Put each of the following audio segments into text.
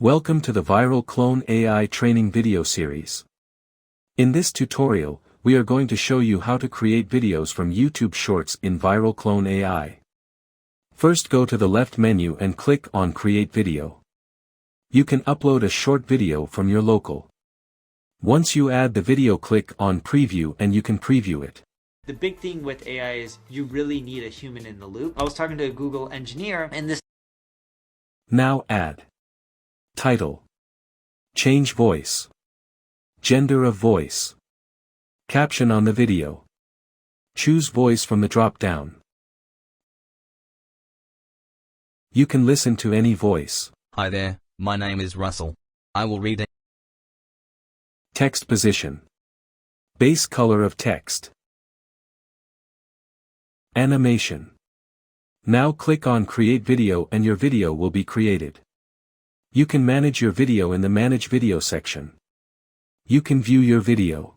Welcome to the Viral Clone AI training video series. In this tutorial, we are going to show you how to create videos from YouTube Shorts in Viral Clone AI. First, go to the left menu and click on Create Video. You can upload a short video from your local. Once you add the video, click on Preview and you can preview it. The big thing with AI is you really need a human in the loop. I was talking to a Google engineer and this. Now add title, change voice, gender of voice, caption on the video. Choose voice from the drop-down. You can listen to any voice. Hi there, my name is Russell. I will read it. Text position. Base color of text. Animation. Now click on Create Video and your video will be created. You can manage your video in the Manage Video section. You can view your video.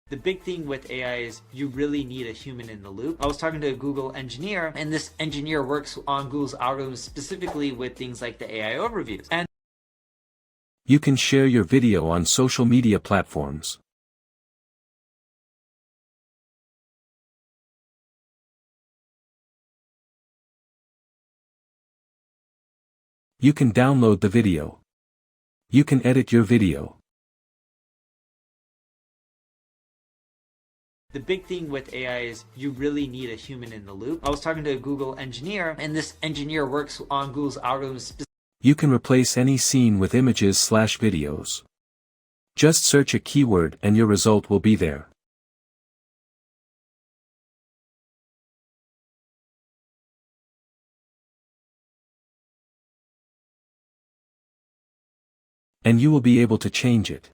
The big thing with AI is you really need a human in the loop. I was talking to a Google engineer and this engineer works on Google's algorithms specifically with things like the AI overviews. And you can share your video on social media platforms. You can download the video. You can edit your video. the big thing with AI is you really need a human in the loop. I was talking to a Google engineer and this engineer works on Google's algorithms. You can replace any scene with images/videos. Just search a keyword and your result will be there. And you will be able to change it.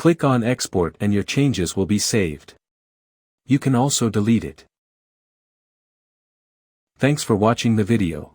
Click on Export and your changes will be saved. You can also delete it. Thanks for watching the video.